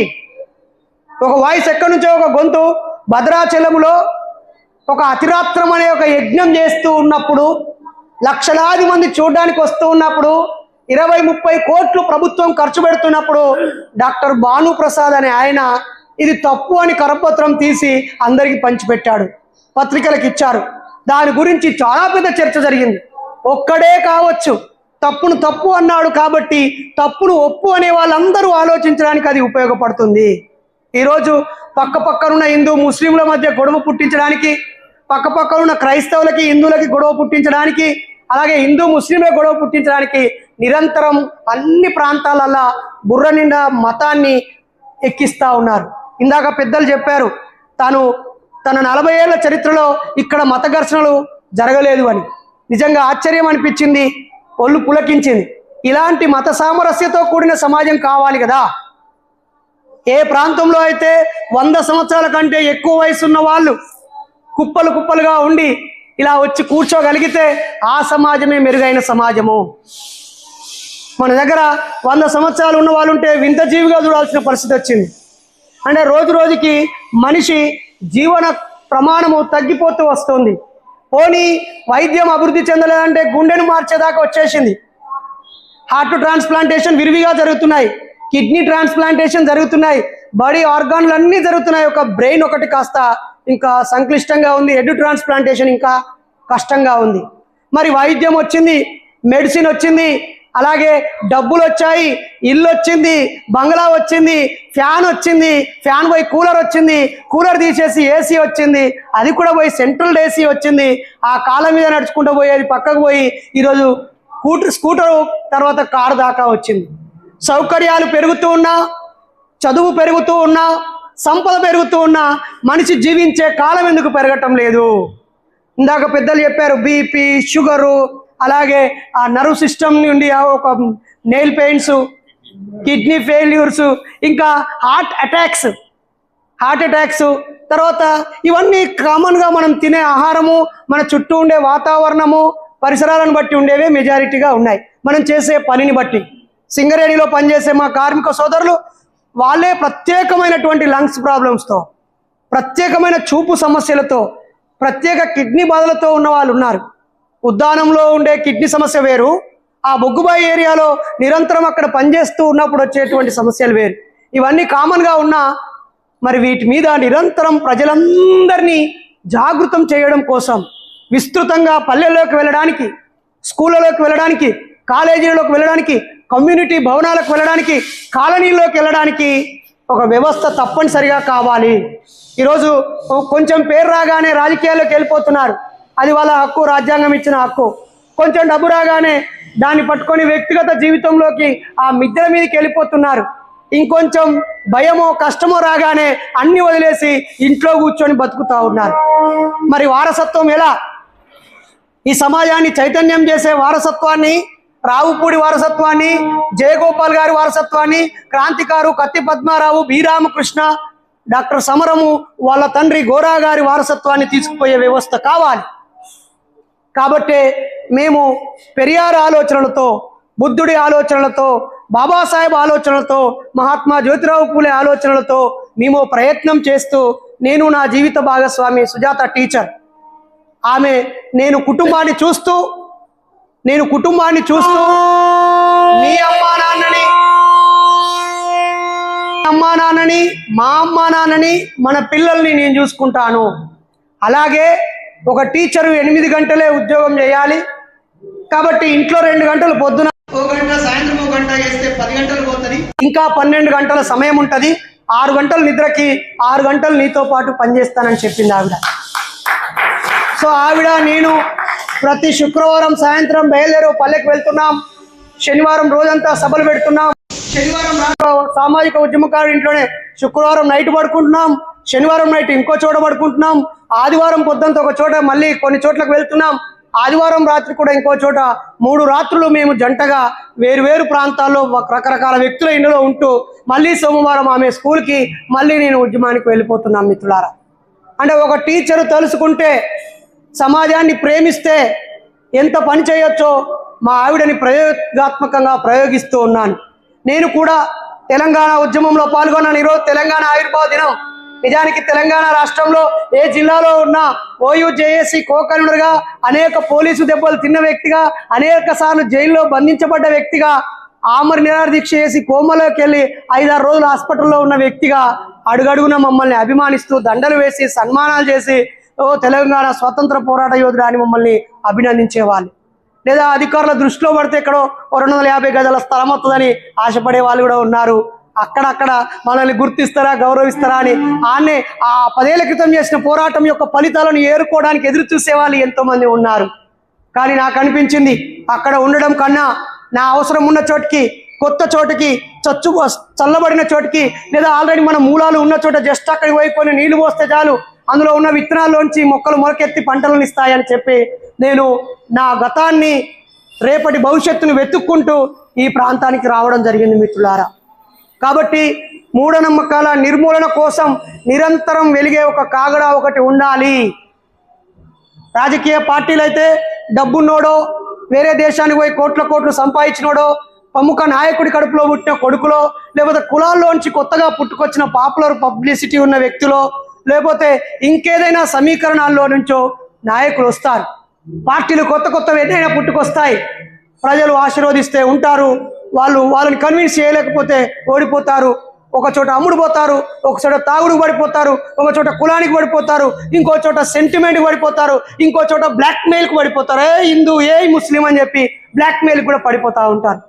ఒక వాయిస్ ఎక్కడి నుంచో ఒక గొంతు భద్రాచలములో ఒక అతిరాత్రం అనే ఒక యజ్ఞం చేస్తూ ఉన్నప్పుడు, లక్షలాది మంది చూడడానికి వస్తూ ఉన్నప్పుడు, 20-30 కోట్లు ప్రభుత్వం ఖర్చు పెడుతున్నప్పుడు డాక్టర్ భానుప్రసాద్ అనే ఆయన ఇది తప్పు అని కరపత్రం తీసి అందరికీ పంచిపెట్టాడు, పత్రికలకు ఇచ్చారు. దాని గురించి చాలా పెద్ద చర్చ జరిగింది. ఒక్కడే కావచ్చు తప్పును తప్పు అన్నాడు కాబట్టి తప్పును ఒప్పు అనే వాళ్ళందరూ ఆలోచించడానికి అది ఉపయోగపడుతుంది. ఈరోజు పక్కనున్న హిందూ ముస్లింల మధ్య గొడవ పుట్టించడానికి, పక్కనున్న క్రైస్తవులకి హిందువులకి గొడవ పుట్టించడానికి, అలాగే హిందూ ముస్లింల గొడవ పుట్టించడానికి నిరంతరం అన్ని ప్రాంతాలలో బుర్ర నిండా మతాన్ని ఎక్కిస్తూ ఉన్నారు. ఇందాక పెద్దలు చెప్పారు తన 40 ఏళ్ల చరిత్రలో ఇక్కడ మత ఘర్షణలు జరగలేదు అని. నిజంగా ఆశ్చర్యం అనిపించింది, ఒళ్ళు పులకించింది. ఇలాంటి మత సామరస్యతో కూడిన సమాజం కావాలి కదా. ఏ ప్రాంతంలో అయితే 100 సంవత్సరాల కంటే ఎక్కువ వయసున్న వాళ్ళు కుప్పలుగా ఉండి ఇలా వచ్చి కూర్చోగలిగితే ఆ సమాజమే మెరుగైన సమాజము. మన దగ్గర 100 సంవత్సరాలు ఉన్న వాళ్ళు ఉంటే వింత జీవిగా చూడాల్సిన పరిస్థితి వచ్చింది. అంటే రోజుకి మనిషి జీవన ప్రమాణము తగ్గిపోతూ వస్తుంది. పోనీ వైద్యం అభివృద్ధి చెందలేదంటే గుండెను మార్చేదాకా వచ్చేసింది. హార్ట్ ట్రాన్స్ప్లాంటేషన్ విరివిగా జరుగుతున్నాయి, కిడ్నీ ట్రాన్స్ప్లాంటేషన్ జరుగుతున్నాయి, బాడీ ఆర్గాన్లు అన్నీ జరుగుతున్నాయి. ఒక బ్రెయిన్ ఒకటి కాస్త ఇంకా సంక్లిష్టంగా ఉంది, హెడ్ ట్రాన్స్ప్లాంటేషన్ ఇంకా కష్టంగా ఉంది. మరి వైద్యం వచ్చింది, మెడిసిన్ వచ్చింది, అలాగే డబ్బులు వచ్చాయి, ఇల్లు వచ్చింది, బంగ్లా వచ్చింది, ఫ్యాన్ వచ్చింది, ఫ్యాన్ పోయి కూలర్ వచ్చింది, కూలర్ తీసేసి ఏసీ వచ్చింది, అది కూడా పోయి సెంట్రల్ ఏసీ వచ్చింది. ఆ కాళ్ళ మీద నడుచుకుంటూ పోయేది పక్కకు పోయి ఈరోజు స్కూటరు తర్వాత కారు దాకా వచ్చింది. సౌకర్యాలు పెరుగుతూ ఉన్నా, చదువు పెరుగుతూ ఉన్నా, సంపద పెరుగుతూ ఉన్నా మనిషి జీవించే కాలం ఎందుకు పెరగటం లేదు? ఇందాక పెద్దలు చెప్పారు, బీపీ, షుగరు, అలాగే ఆ నర్వ్ సిస్టమ్ నుండి ఒక నెయిల్ పెయిన్స్, కిడ్నీ ఫెయిల్యూర్స్, ఇంకా హార్ట్ అటాక్స్, తర్వాత ఇవన్నీ కామన్గా మనం తినే ఆహారము, మన చుట్టూ ఉండే వాతావరణము, పరిసరాలను బట్టి ఉండేవే మెజారిటీగా ఉన్నాయి. మనం చేసే పనిని బట్టి. సింగరేణిలో పనిచేసే మా కార్మిక సోదరులు వాళ్ళే ప్రత్యేకమైనటువంటి లంగ్స్ ప్రాబ్లమ్స్తో, ప్రత్యేకమైన చూపు సమస్యలతో, ప్రత్యేక కిడ్నీ బాధలతో ఉన్న వాళ్ళు ఉన్నారు. ఉద్దానంలో ఉండే కిడ్నీ సమస్య వేరు, ఆ బొగ్గుబాయి ఏరియాలో నిరంతరం అక్కడ పనిచేస్తూ ఉన్నప్పుడు వచ్చేటువంటి సమస్యలు వేరు. ఇవన్నీ కామన్గా ఉన్నా మరి వీటి మీద నిరంతరం ప్రజలందరినీ జాగృతం చేయడం కోసం విస్తృతంగా పల్లెల్లోకి వెళ్ళడానికి, స్కూళ్ళలోకి వెళ్ళడానికి, కాలేజీలలోకి వెళ్ళడానికి, కమ్యూనిటీ భవనాలకు వెళ్ళడానికి, కాలనీల్లోకి వెళ్ళడానికి ఒక వ్యవస్థ తప్పనిసరిగా కావాలి. ఈరోజు కొంచెం పేరు రాగానే రాజకీయాల్లోకి వెళ్ళిపోతున్నారు, అది వాళ్ళ హక్కు, రాజ్యాంగం ఇచ్చిన హక్కు. కొంచెం డబ్బు రాగానే దాన్ని పట్టుకొని వ్యక్తిగత జీవితంలోకి ఆ మిద్దెల మీదకి వెళ్ళిపోతున్నారు. ఇంకొంచెం భయమో కష్టమో రాగానే అన్ని వదిలేసి ఇంట్లో కూర్చొని బతుకుతూ ఉన్నారు. మరి వారసత్వం ఎలా? ఈ సమాజాన్ని చైతన్యం చేసే వారసత్వాన్ని, రావుపూడి వారసత్వాన్ని, జయగోపాల్ గారి వారసత్వాన్ని, క్రాంతికారు కత్తి పద్మారావు, బి రామకృష్ణ, డాక్టర్ సమరము వాళ్ళ తండ్రి గోరా గారి వారసత్వాన్ని తీసుకుపోయే వ్యవస్థ కావాలి. కాబట్టే మేము పెరియార్ ఆలోచనలతో, బుద్ధుడి ఆలోచనలతో, బాబాసాహెబ్ ఆలోచనలతో, మహాత్మా జ్యోతిరావు పూలే ఆలోచనలతో మేము ప్రయత్నం చేస్తూ, నేను నా జీవిత భాగస్వామి సుజాత టీచర్, ఆమె నేను కుటుంబాన్ని చూస్తూ మీ అమ్మా నాన్నని మా అమ్మా నాన్నని మన పిల్లల్ని నేను చూసుకుంటాను. అలాగే ఒక టీచరు 8 గంటలే ఉద్యోగం చేయాలి కాబట్టి ఇంట్లో 2 గంటలు పొద్దున 1 గంట గంట చేస్తే 10 గంటలు పోతుంది, ఇంకా 12 గంటల సమయం ఉంటుంది, 6 గంటలు నిద్రకి 6 గంటలు నీతో పాటు పనిచేస్తానని చెప్పింది ఆవిడ. సో ఆవిడ నేను ప్రతి శుక్రవారం సాయంత్రం బయలుదేరి పల్లెకి వెళ్తున్నాం, శనివారం రోజంతా సభలు పెడుతున్నాం, శనివారం సామాజిక ఉద్యమకారు ఇంట్లోనే శుక్రవారం నైట్ పడుకుంటున్నాం, శనివారం నైట్ ఇంకో చోట పడుకుంటున్నాం, ఆదివారం పొద్దుంత ఒక చోట మళ్ళీ కొన్ని చోట్లకు వెళ్తున్నాం, ఆదివారం రాత్రి కూడా ఇంకో చోట 3 రాత్రులు మేము జంటగా వేరు ప్రాంతాల్లో రకరకాల వ్యక్తుల ఇంట్లో ఉంటూ మళ్ళీ సోమవారం ఆమె స్కూల్కి మళ్ళీ నేను ఉద్యమానికి వెళ్ళిపోతున్నాం మిత్రులారా. అంటే ఒక టీచరు తెలుసుకుంటే సమాజాన్ని ప్రేమిస్తే ఎంత పని చేయొచ్చో మా ఆవిడని ప్రయోగాత్మకంగా ప్రయోగిస్తూ ఉన్నాను. నేను కూడా తెలంగాణ ఉద్యమంలో పాల్గొన్నాను. ఈరోజు తెలంగాణ ఆవిర్భావ దినం. నిజానికి తెలంగాణ రాష్ట్రంలో ఏ జిల్లాలో ఉన్న ఓయూజేఏసీ కో-కన్వీనర్గా, అనేక పోలీసు దెబ్బలు తిన్న వ్యక్తిగా, అనేక సార్లు జైల్లో బంధించబడ్డ వ్యక్తిగా, ఆమర నిరాహార దీక్ష చేసి కోమలోకి వెళ్ళి 5-6 రోజులు హాస్పిటల్లో ఉన్న వ్యక్తిగా అడుగడుగున మమ్మల్ని అభిమానిస్తూ దండలు వేసి సన్మానాలు చేసి ఓ తెలంగాణ స్వతంత్ర పోరాట యోధుడు అని మమ్మల్ని అభినందించేవాళ్ళు. లేదా అధికారుల దృష్టిలో పడితే ఎక్కడో 250 గజాల స్థలం వస్తుందని ఆశపడే వాళ్ళు కూడా ఉన్నారు. అక్కడక్కడ మనల్ని గుర్తిస్తారా, గౌరవిస్తారా అని ఆన్నే ఆ 10 ఏళ్ల క్రితం చేసిన పోరాటం యొక్క ఫలితాలను ఏరుకోవడానికి ఎదురు చూసే వాళ్ళు ఎంతోమంది ఉన్నారు. కానీ నాకు అనిపించింది అక్కడ ఉండడం కన్నా నా అవసరం ఉన్న చోటికి, కొత్త చోటుకి, చల్లబడిన చోటికి, లేదా ఆల్రెడీ మన మూలాలు ఉన్న చోట జస్ట్ అక్కడికి పోయి నీళ్లు పోస్తే చాలు, అందులో ఉన్న విత్తనాల్లోంచి మొక్కలు మొలకెత్తి పంటలను ఇస్తాయని చెప్పి నేను నా గతాన్ని, రేపటి భవిష్యత్తును వెతుక్కుంటూ ఈ ప్రాంతానికి రావడం జరిగింది మిత్రులారా. కాబట్టి మూఢనమ్మకాల నిర్మూలన కోసం నిరంతరం వెలిగే ఒక కాగడ ఒకటి ఉండాలి. రాజకీయ పార్టీలు అయితే డబ్బున్నోడో, వేరే దేశానికి పోయి కోట్లు సంపాదించినోడో, ప్రముఖ నాయకుడి కడుపులో పుట్టిన కొడుకులో, లేకపోతే కులాల్లోంచి కొత్తగా పుట్టుకొచ్చిన పాపులర్ పబ్లిసిటీ ఉన్న వ్యక్తులో, లేకపోతే ఇంకేదైనా సమీకరణాల్లో నుంచో నాయకులు వస్తారు. పార్టీలు కొత్త ఏదైనా పుట్టుకొస్తాయి, ప్రజలు ఆశీర్వదిస్తే ఉంటారు, వాళ్ళని కన్విన్స్ చేయలేకపోతే ఓడిపోతారు, ఒక చోట అమ్ముడు పోతారు, ఒక చోట తాగుడుకు పడిపోతారు, ఒక చోట కులానికి పడిపోతారు, ఇంకో చోట సెంటిమెంట్కి పడిపోతారు, ఇంకో చోట బ్లాక్మెయిల్కి పడిపోతారు, ఏ హిందూ ఏ ముస్లిం అని చెప్పి బ్లాక్మెయిల్కి కూడా పడిపోతూ ఉంటారు.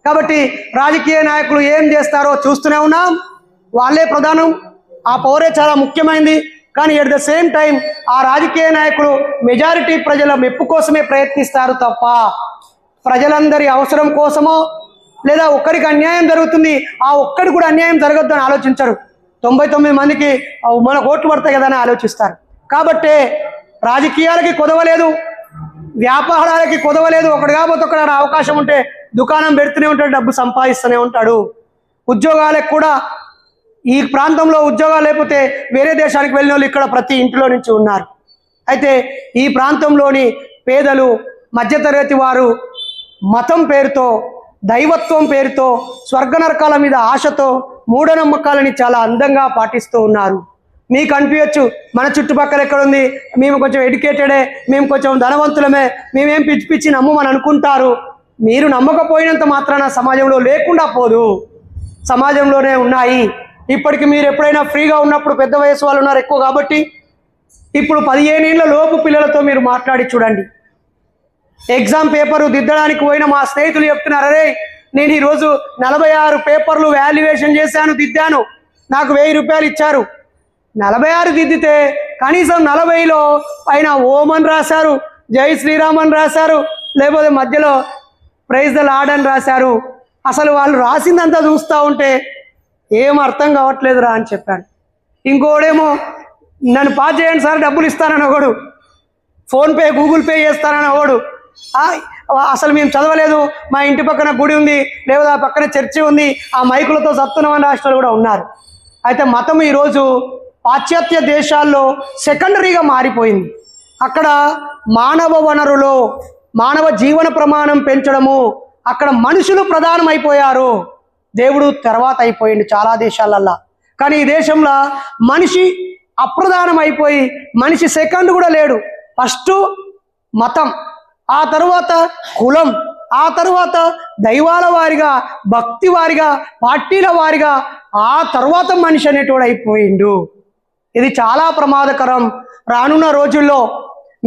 కాబట్టి రాజకీయ నాయకులు ఏం చేస్తారో చూస్తూనే ఉన్నాం, వాళ్ళే ప్రధానం, ఆ పవరే చాలా ముఖ్యమైనది. కానీ ఎట్ ద సేమ్ టైం ఆ రాజకీయ నాయకులు మెజారిటీ ప్రజల మెప్పు కోసమే ప్రయత్నిస్తారు తప్ప ప్రజలందరి అవసరం కోసమో, లేదా ఒక్కరికి అన్యాయం జరుగుతుంది ఆ ఒక్కడి కూడా అన్యాయం జరగద్దని ఆలోచించరు. 99 మందికి మన ఓట్లు పడతాయి కదా అని ఆలోచిస్తారు. కాబట్టి రాజకీయాలకి కొదవలేదు, వ్యాపారాలకి కొదవలేదు. ఒకటి కాకపోతే ఒకటి అవకాశం ఉంటే దుకాణం పెడుతూనే ఉంటాడు, డబ్బు సంపాదిస్తూనే ఉంటాడు. ఉద్యోగాలకు కూడా ఈ ప్రాంతంలో ఉద్యోగాలు లేకపోతే వేరే దేశానికి వెళ్ళిన వాళ్ళు ఇక్కడ ప్రతి ఇంటిలో నుంచి ఉన్నారు. అయితే ఈ ప్రాంతంలోని పేదలు, మధ్యతరగతి వారు మతం పేరుతో, దైవత్వం పేరుతో, స్వర్గ నరకాల మీద ఆశతో మూఢనమ్మకాలని చాలా అందంగా పాటిస్తూ ఉన్నారు. మీకు అనిపించచ్చు మన చుట్టుపక్కల ఎక్కడుంది, మేము కొంచెం ఎడ్యుకేటెడే, మేము కొంచెం ధనవంతులమే, మేమేం పిచ్చి నమ్మమని అనుకుంటారు. మీరు నమ్మకపోయినంత మాత్రాన సమాజంలో లేకుండా పోదు, సమాజంలోనే ఉన్నాయి. ఇప్పటికి మీరు ఎప్పుడైనా ఫ్రీగా ఉన్నప్పుడు, పెద్ద వయసు వాళ్ళు ఉన్నారు ఎక్కువ కాబట్టి, ఇప్పుడు 15 ఏళ్ల లోపు పిల్లలతో మీరు మాట్లాడి చూడండి. ఎగ్జామ్ పేపరు దిద్దడానికి పోయిన మా స్నేహితులు చెప్తున్నారు, అరే నేను ఈరోజు 46 పేపర్లు వాల్యుయేషన్ చేశాను, దిద్దాను, నాకు 1000 రూపాయలు ఇచ్చారు. 46 దిద్దితే కనీసం 40లో పైన ఓం అని రాశారు, జై శ్రీరామ్ అని రాశారు, లేకపోతే మధ్యలో ప్రైజ్ ద లార్డ్ అని రాశారు. అసలు వాళ్ళు రాసిందంతా చూస్తూ ఉంటే ఏం అర్థం కావట్లేదురా అని చెప్పాడు. ఇంకోడేమో నన్ను పాస్ చేయండి సార్ డబ్బులు ఇస్తానని ఒకడు, ఫోన్పే గూగుల్ పే చేస్తానని ఒకడు, అసలు మేము చదవలేదు, మా ఇంటి పక్కన గుడి ఉంది, లేదా ఆ పక్కన చర్చి ఉంది, ఆ మైకులతో సత్తున్నామని రాష్ట్రాలు కూడా ఉన్నారు. అయితే మతం ఈరోజు పాశ్చాత్య దేశాల్లో సెకండరీగా మారిపోయింది. అక్కడ మానవ వనరులు, మానవ జీవన ప్రమాణం పెంచడము, అక్కడ మనుషులు ప్రధానం అయిపోయారు, దేవుడు తర్వాత అయిపోయింది చాలా దేశాలల్లో. కానీ ఈ దేశంలో మనిషి అప్రధానం అయిపోయి మనిషి సెకండ్ కూడా లేడు. ఫస్ట్ మతం, ఆ తర్వాత కులం, ఆ తర్వాత దైవాల వారిగా, భక్తి వారిగా, పార్టీల వారిగా, ఆ తర్వాత మనిషి అనేటోడు అయిపోయిండు. ఇది చాలా ప్రమాదకరం. రానున్న రోజుల్లో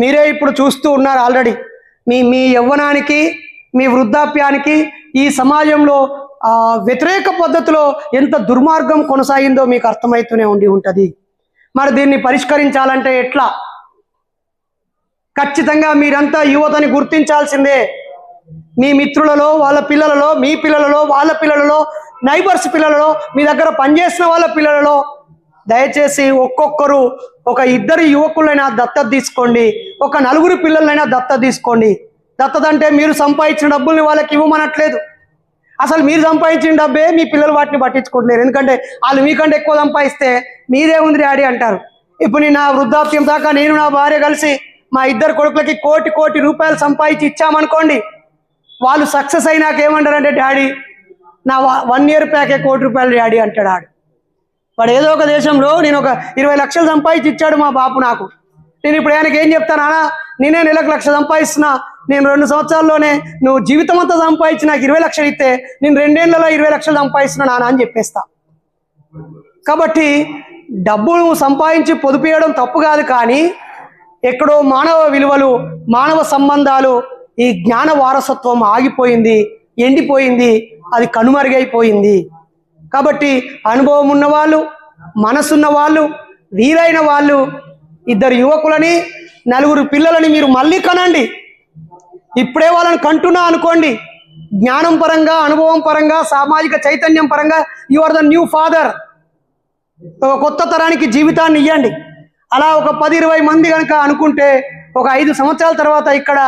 మీరే ఇప్పుడు చూస్తూ ఉన్నారు ఆల్రెడీ, మీ యవ్వనానికి, మీ వృద్ధాప్యానికి, ఈ సమాజంలో వ్యతిరేక పద్ధతిలో ఎంత దుర్మార్గం కొనసాగిందో మీకు అర్థమవుతూనే ఉంటుంది. మరి దీన్ని పరిష్కరించాలంటే ఎట్లా? ఖచ్చితంగా మీరంతా యువతని గుర్తించాల్సిందే. మీ మిత్రులలో, వాళ్ళ పిల్లలలో, మీ పిల్లలలో, వాళ్ళ పిల్లలలో, నైబర్స్ పిల్లలలో, మీ దగ్గర పనిచేసిన వాళ్ళ పిల్లలలో దయచేసి ఒక్కొక్కరు ఒక 2 యువకులైనా దత్తత తీసుకోండి, ఒక 4 పిల్లలైనా దత్తత తీసుకోండి. దత్తత అంటే మీరు సంపాదించిన డబ్బుల్ని వాళ్ళకి ఇవ్వమనట్లేదు. అసలు మీరు సంపాదించిన డబ్బే మీ పిల్లలు వాటిని పట్టించుకోవట్లేరు. ఎందుకంటే వాళ్ళు మీకంటే ఎక్కువ సంపాదిస్తే మీదే ఉంది డాడీ అంటారు. ఇప్పుడు నా వృద్ధాప్యం దాకా నేను నా భార్య కలిసి మా 2 కొడుకులకి కోటి రూపాయలు సంపాదించి ఇచ్చామనుకోండి, వాళ్ళు సక్సెస్ అయినాక ఏమంటారంటే డాడీ నా 1 ఇయర్ ప్యాకే ₹1,00,00,000 డాడీ అంటాడు. వాడు ఏదో ఒక దేశంలో నేను ఒక 20 లక్షలు సంపాదించి ఇచ్చాడు మా బాపు నాకు. నేను ఇప్పుడు ఆయనకి ఏం చెప్తాను, అన్నా నేనే నెలకు 1,00,000 సంపాదిస్తున్నా, నేను 2 సంవత్సరాల్లోనే నువ్వు జీవితం అంతా సంపాదించి నాకు 20 లక్షలు ఇస్తే నేను 2 ఏళ్లలో 20 లక్షలు సంపాదిస్తున్నా నాన్న అని చెప్పేస్తా. కాబట్టి డబ్బులు సంపాదించి పొదుపేయడం తప్పు కాదు, కానీ ఎక్కడో మానవ విలువలు, మానవ సంబంధాలు, ఈ జ్ఞాన వారసత్వం ఆగిపోయింది, ఎండిపోయింది, అది కనుమరుగైపోయింది. కాబట్టి అనుభవం ఉన్నవాళ్ళు, మనసున్న వాళ్ళు, వీలైన వాళ్ళు 2 యువకులని 4 పిల్లలని మీరు మళ్ళీ కనండి. ఇప్పుడే వాళ్ళని కంటున్నా అనుకోండి, జ్ఞానం పరంగా, అనుభవం పరంగా, సామాజిక చైతన్యం పరంగా you are the new father. ఒక కొత్త తరానికి జీవితాన్ని ఇవ్వండి. అలా ఒక 10-20 మంది కనుక అనుకుంటే ఒక 5 సంవత్సరాల తర్వాత ఇక్కడ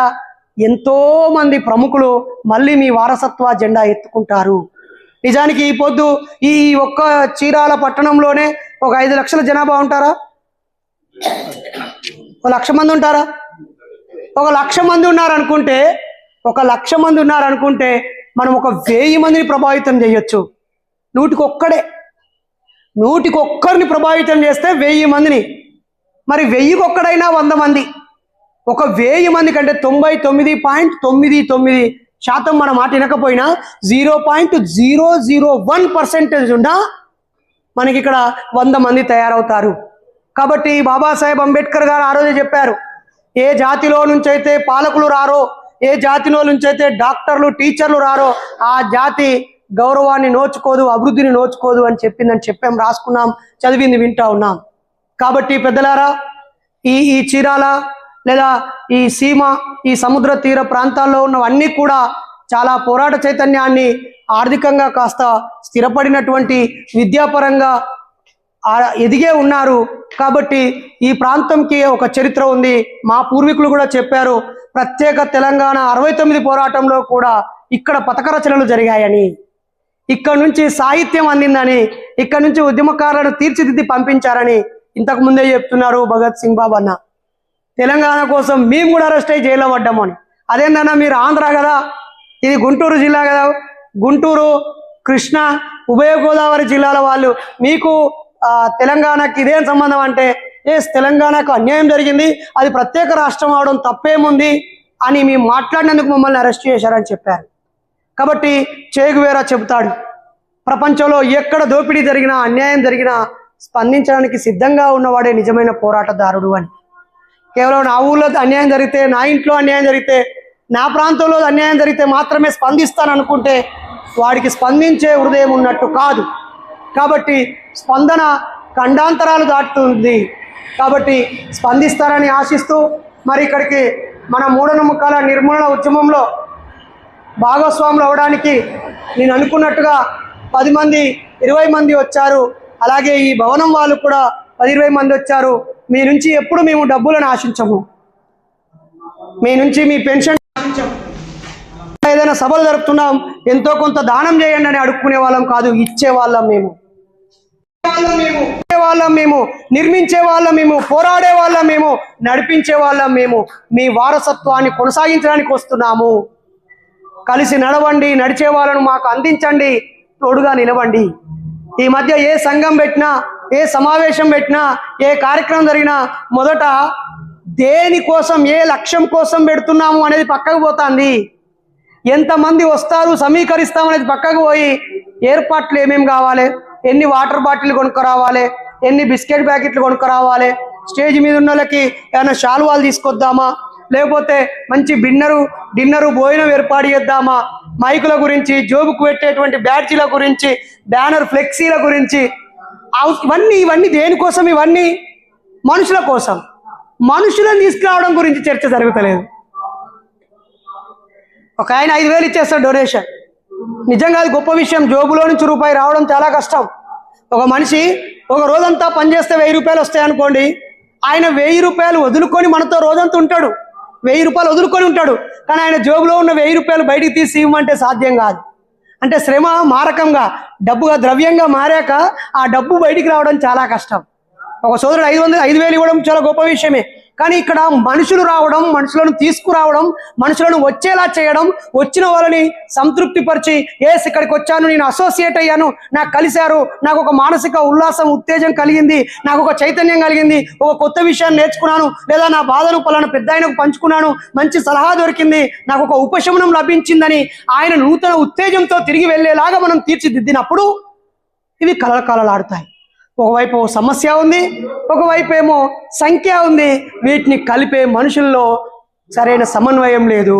ఎంతో మంది ప్రముఖులు మళ్ళీ మీ వారసత్వ జెండా ఎత్తుకుంటారు. నిజానికి ఈ పొద్దు ఈ ఒక్క చీరాల పట్టణంలోనే ఒక 5 లక్షల జనాభా ఉంటారా? 1 లక్ష మంది ఉంటారా? 1 లక్ష మంది ఉన్నారనుకుంటే 1 లక్ష మంది ఉన్నారనుకుంటే మనం ఒక 1000 మందిని ప్రభావితం చేయొచ్చు. 100ని ప్రభావితం చేస్తే 1000 మందిని. మరి 1000కి ఒక్కడైనా 100 మంది, ఒక 1000 మంది కంటే 99.99% మన మాట వినకపోయినా 0.001% ఉన్నా మనకి ఇక్కడ 100 మంది తయారవుతారు. కాబట్టి బాబాసాహెబ్ అంబేద్కర్ గారు ఆ రోజే చెప్పారు, ఏ జాతిలో నుంచి అయితే పాలకులు రారో, ఏ జాతిలో నుంచి అయితే డాక్టర్లు, టీచర్లు రారో ఆ జాతి గౌరవాన్ని నోచుకోదు, అభివృద్ధిని నోచుకోదు అని చెప్పిందని చెప్పాం, రాసుకున్నాం, చదివింది వింటా ఉన్నాం. కాబట్టి పెద్దలారా, ఈ చీరాల లేదా ఈ సీమ, ఈ సముద్ర తీర ప్రాంతాల్లో ఉన్నవన్నీ కూడా చాలా పోరాట చైతన్యాన్ని, ఆర్థికంగా కాస్త స్థిరపడినటువంటి, విద్యాపరంగా ఎదిగే ఉన్నారు. కాబట్టి ఈ ప్రాంతంకి ఒక చరిత్ర ఉంది. మా పూర్వీకులు కూడా చెప్పారు, ప్రత్యేక తెలంగాణ 69 పోరాటంలో కూడా ఇక్కడ పథక రచనలు జరిగాయని, ఇక్కడ నుంచి సాహిత్యం అందిందని, ఇక్కడ నుంచి ఉద్యమకారులను తీర్చిదిద్ది పంపించారని ఇంతకు ముందే చెప్తున్నారు భగత్ సింగ్ బాబు అన్న. తెలంగాణ కోసం మేము కూడా అరెస్ట్ అయ్యి జైల్లో పడ్డాము అని. అదేందన్నా మీరు ఆంధ్ర కదా, ఇది గుంటూరు జిల్లా కదా, గుంటూరు, కృష్ణా, ఉభయ గోదావరి జిల్లాల వాళ్ళు, మీకు తెలంగాణకి ఇదేం సంబంధం అంటే, తెలంగాణకు అన్యాయం జరిగింది, అది ప్రత్యేక రాష్ట్రం అవడం తప్పేముంది అని మేము మాట్లాడినందుకు మమ్మల్ని అరెస్ట్ చేశారని చెప్పారు. కాబట్టి చే గువేరా చెబుతాడు, ప్రపంచంలో ఎక్కడ దోపిడీ జరిగినా, అన్యాయం జరిగినా స్పందించడానికి సిద్ధంగా ఉన్నవాడే నిజమైన పోరాటదారుడు అని. కేవలం నా ఊళ్ళో అన్యాయం జరిగితే, నా ఇంట్లో అన్యాయం జరిగితే, నా ప్రాంతంలో అన్యాయం జరిగితే మాత్రమే స్పందిస్తాను అనుకుంటే వాడికి స్పందించే హృదయం ఉన్నట్టు కాదు. కాబట్టి స్పందన ఖండాంతరాలు దాటుతుంది. కాబట్టి స్పందిస్తారని ఆశిస్తూ, మరి ఇక్కడికి మన మూఢనమ్మకాల నిర్మూలన ఉద్యమంలో భాగస్వాములు అవడానికి నేను అనుకున్నట్టుగా 10 మంది 20 మంది వచ్చారు. అలాగే ఈ భవనం వాళ్ళు కూడా 10-20 మంది వచ్చారు. మీ నుంచి ఎప్పుడు మేము డబ్బులను ఆశించము, మీ నుంచి మీ పెన్షన్ ఆశించము. ఏదైనా సభలు జరుపుతున్నాం, ఎంతో కొంత దానం చేయండి అని అడుక్కునే వాళ్ళం కాదు, ఇచ్చేవాళ్ళం మేము, నిర్మించే వాళ్ళం మేము, పోరాడే వాళ్ళం మేము, నడిపించే వాళ్ళం మేము. మీ వారసత్వాన్ని కొనసాగించడానికి వస్తున్నాము. కలిసి నడవండి, నడిచే వాళ్ళను మాకు అందించండి, తోడుగా నిలవండి. ఈ మధ్య ఏ సంఘం పెట్టినా, ఏ సమావేశం పెట్టినా, ఏ కార్యక్రమం జరిగినా మొదట దేనికోసం, ఏ లక్ష్యం కోసం పెడుతున్నాము అనేది పక్కకు పోతుంది. ఎంతమంది వస్తారు, సమీకరిస్తామనేది పక్కకు పోయి ఏర్పాట్లు ఏమేమి కావాలి, ఎన్ని వాటర్ బాటిల్ కొనుక్కరావాలి, ఎన్ని బిస్కెట్ ప్యాకెట్లు కొనుక్కరావాలి, స్టేజ్ మీద ఉన్న వాళ్ళకి ఏమైనా శాలువాలు తీసుకొద్దామా, లేకపోతే మంచి డిన్నరు భోజనం ఏర్పాటు చేద్దామా, మైకుల గురించి, జోబుకు పెట్టేటువంటి బ్యాడ్జీల గురించి, బ్యానర్ ఫ్లెక్సీల గురించి, ఇవన్నీ దేనికోసం? ఇవన్నీ మనుషుల కోసం. మనుషులను తీసుకురావడం గురించి చర్చ జరుగుతలేదు. ఒక ఆయన 5,000 ఇచ్చేస్తాడు డొనేషన్. నిజంగా అది గొప్ప విషయం. జోబులో నుంచి రూపాయి రావడం చాలా కష్టం. ఒక మనిషి ఒక రోజంతా పనిచేస్తే 1,000 రూపాయలు వస్తాయి అనుకోండి. ఆయన 1,000 రూపాయలు వదులుకొని మనతో రోజంతా ఉంటాడు. 1,000 రూపాయలు వదులుకొని ఉంటాడు. కానీ ఆయన జోబులో ఉన్న 1,000 రూపాయలు బయటికి తీసి ఇవ్వమంటే సాధ్యం కాదు. అంటే శ్రమ మారకంగా డబ్బుగా ద్రవ్యంగా మారాక ఆ డబ్బు బయటికి రావడం చాలా కష్టం. ఒక సోదరుడు 5,000 ఇవ్వడం చాలా గొప్ప విషయమే. కానీ ఇక్కడ మనుషులు రావడం, మనుషులను తీసుకురావడం, మనుషులను వచ్చేలా చేయడం, వచ్చిన వాళ్ళని సంతృప్తిపరిచి, ఇక్కడికి వచ్చాను, నేను అసోసియేట్ అయ్యాను, నాకు కలిశారు, నాకు ఒక మానసిక ఉల్లాసం, ఉత్తేజం కలిగింది, నాకు ఒక చైతన్యం కలిగింది, ఒక కొత్త విషయాన్ని నేర్చుకున్నాను, లేదా నా బాధను పలానా పెద్ద ఆయనకు పంచుకున్నాను, మంచి సలహా దొరికింది, నాకు ఒక ఉపశమనం లభించిందని ఆయన నూతన ఉత్తేజంతో తిరిగి వెళ్ళేలాగా మనం తీర్చిదిద్దినప్పుడు ఇవి కలకలలాడుతాయి. ఒకవైపు సమస్య ఉంది, ఒకవైపు ఏమో సంఖ్య ఉంది. వీటిని కలిపే మనుషుల్లో సరైన సమన్వయం లేదు.